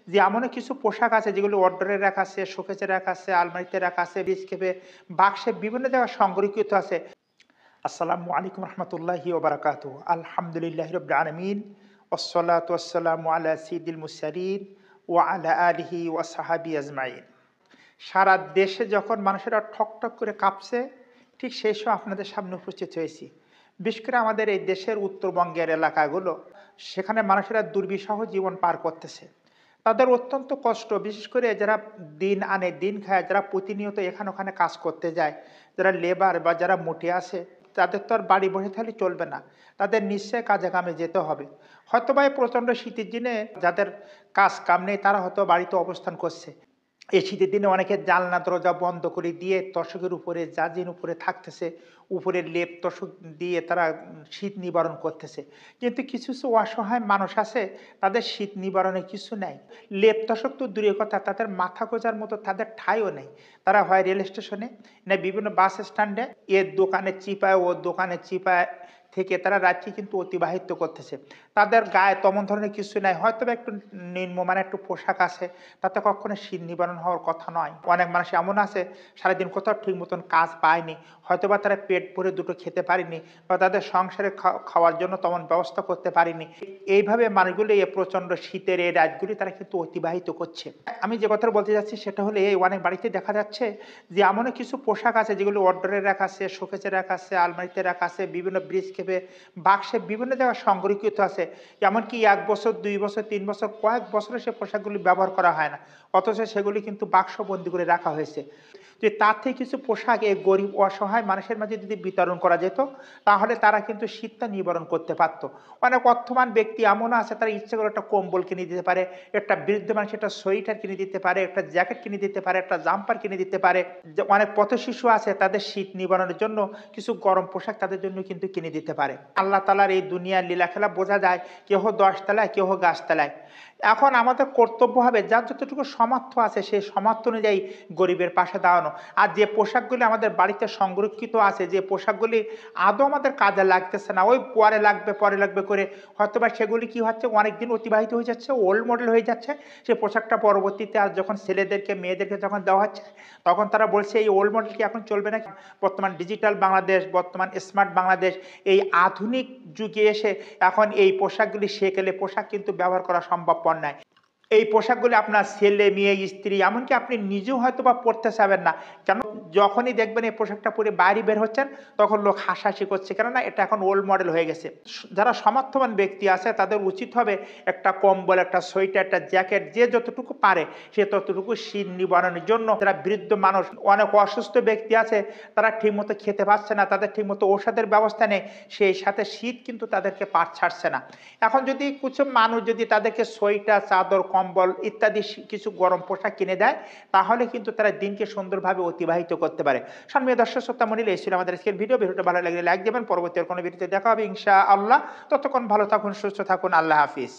যে এমনও কিছু পোশাক আছে যেগুলো ওয়ারড্রোবে রাখা আছে, শোকেজে রাখা আছে, আলমারিতে রাখা আছে, বিস্কেপে, বাক্সে বিভিন্ন জায়গায় সংরক্ষিত আছে। আসসালামু আলাইকুম রহমতুল্লাহি ওয়া বারাকাতুহু। আলহামদুলিল্লাহি রাব্বিল আলামিন ওয়াসসালাতু ওয়াসসালামু আলা সাইয়্যিদিল মুরসালিন ওয়া আলা আলিহি ওয়া সাহবিহি আজমাইন। সারা দেশে যখন মানুষেরা ঠকঠক করে কাঁপছে, ঠিক সেই সময় আপনাদের সামনে উপস্থিত হয়েছি। বিশেষ করে আমাদের এই দেশের উত্তরবঙ্গের এলাকাগুলো, সেখানে মানুষেরা দুর্বিষহ জীবন পার করতেছে। তাদের অত্যন্ত কষ্ট, বিশেষ করে যারা দিন আনে দিন খায়, যারা প্রতিনিয়ত এখানে ওখানে কাজ করতে যায়, যারা লেবার বা যারা মুটে আসে, তাদের তো আর বাড়ি বসে থাকলে চলবে না। তাদের নিশ্চয়ই কাজে কামে যেতে হবে। হয়তোবা এই প্রচণ্ড শীতের দিনে যাদের কাজ কাম নেই, তারা হয়তো বাড়িতে অবস্থান করছে। এই শীতের দিনে অনেকে জানলা দরজা বন্ধ করে দিয়ে তোশকের উপরে জাজির উপরে থাকতেছে, উপরে লেপ তোশক দিয়ে তারা শীত নিবারণ করতেছে। কিন্তু কিছু কিছু অসহায় মানুষ আছে, তাদের শীত নিবারণে কিছু নাই। লেপ তোশক তো দূরের কথা, তাদের মাথা গোঁজার মতো তাদের ঠাঁইও নেই। তারা হয় রেল স্টেশনে, না বিভিন্ন বাস স্ট্যান্ডে, এর দোকানে চিপায় ওর দোকানে চিপায় থেকে তারা রাত্রি কিন্তু অতিবাহিত করতেছে। তাদের গায়ে তেমন ধরনের কিছু নাই, হয়তো বা একটু নিম্নমানের একটু পোশাক আছে, তাতে কখনো শীত নিবারণ হওয়ার কথা নয়। অনেক মানুষ এমন আছে সারাদিন কোথাও ঠিক মতন কাজ পায়নি, হয়তোবা তারা পেট ভরে দুটো খেতে পারেনি, বা তাদের সংসারে খাওয়ার জন্য তেমন ব্যবস্থা করতে পারেনি। এইভাবে মানুষগুলো এই প্রচণ্ড শীতের এই রাতগুলি তারা কিন্তু অতিবাহিত করছে। আমি যে কথাটা বলতে যাচ্ছি সেটা হলো এই, অনেক বাড়িতে দেখা যাচ্ছে যে এমনও কিছু পোশাক আছে যেগুলো ওয়ারড্রোবে রাখা আছে, শোকেজে রাখা আছে, আলমারিতে রাখা আছে, বিভিন্ন ব্রিজকেপে, বাক্সে বিভিন্ন জায়গায় সংরক্ষিত আছে। এমনকি ১ বছর, ২ বছর, ৩ বছর, কয়েক বছরে সে পোশাকগুলি ব্যবহার করা হয় না। অথচ সেগুলি কিন্তু বাক্সবন্দী করে রাখা হয়েছে। যে তার থেকে কিছু পোশাক এই গরিব অসহায় মানুষের মাঝে যদি বিতরণ করা যেত, তাহলে তারা কিন্তু শীতটা নিবারণ করতে পারত। অনেক অর্থবান ব্যক্তি এমনও আছে, তারা ইচ্ছে করে একটা কম্বল কিনে দিতে পারে, একটা বৃদ্ধ মানুষ একটা সোয়েটার কিনে দিতে পারে, একটা জ্যাকেট কিনে দিতে পারে, একটা জাম্পার কিনে দিতে পারে। যে অনেক পথশিশু আছে, তাদের শীত নিবারণের জন্য কিছু গরম পোশাক তাদের জন্য কিন্তু কিনে দিতে পারে। আল্লাহ তাআলার এই দুনিয়ার লীলাখেলা বোঝা যায়, কেহ ১০ তলায়, কেহ গাছতলায়। এখন আমাদের কর্তব্য হবে যার যতটুকু সামর্থ্য আছে সেই সামর্থ্য অনুযায়ী গরিবের পাশে দাঁড়ানো। আর যে পোশাকগুলি আমাদের বাড়িতে সংরক্ষিত আছে, যে পোশাকগুলি আদৌ আমাদের কাজে লাগতেছে না, ওই পরে লাগবে করে হয়তোবা সেগুলি কি হচ্ছে, অনেকদিন অতিবাহিত হয়ে যাচ্ছে, ওল্ড মডেল হয়ে যাচ্ছে। সে পোশাকটা পরবর্তীতে আর যখন ছেলেদেরকে মেয়েদেরকে যখন দেওয়া হচ্ছে, তখন তারা বলছে এই ওল্ড মডেল কি এখন চলবে না। বর্তমান ডিজিটাল বাংলাদেশ, বর্তমান স্মার্ট বাংলাদেশ, এই আধুনিক যুগে এসে এখন এই পোশাকগুলি সেকেলে পোশাক কিন্তু ব্যবহার করা সম্ভবপর নয়। এই পোশাকগুলি আপনার ছেলে, মেয়ে, স্ত্রী, এমনকি আপনি নিজেও হয়তো বা পড়তে চাবেন না। কেন? যখনই দেখবেন এই পোশাকটা পরে বাইরে বের হচ্ছেন, তখন লোক হাসাহাসি করছে, কেননা এটা এখন ওল্ড মডেল হয়ে গেছে। যারা সামর্থ্যবান ব্যক্তি আছে তাদের উচিত হবে একটা কম্বল, একটা সোয়েটার, একটা জ্যাকেট, যে যতটুকু পারে সে ততটুকু শীত নিবারণের জন্য। যারা বৃদ্ধ মানুষ, অনেক অসুস্থ ব্যক্তি আছে, তারা ঠিকমতো খেতে পারছে না, তাদের ঠিকমতো ঔষধের ব্যবস্থা নেই, সেই সাথে শীত কিন্তু তাদেরকে পার ছাড়ছে না। এখন যদি কিছু মানুষ যদি তাদেরকে সোয়েটার, চাদর, কম্বল ইত্যাদি কিছু গরম পোশাক কিনে দেয়, তাহলে কিন্তু তারা দিনকে সুন্দরভাবে অতিবাহিত করতে পারে। সম্মানীয় দর্শক শ্রোতা মণ্ডলী, এই ছিল আমাদের আজকের ভিডিওটা ভালো লাগলে লাইক দেবেন। পরবর্তী কোনো ভিডিওতে দেখা হবে ইনশাআল্লাহ। ততক্ষণ ভালো থাকুন, সুস্থ থাকুন। আল্লাহ হাফিজ।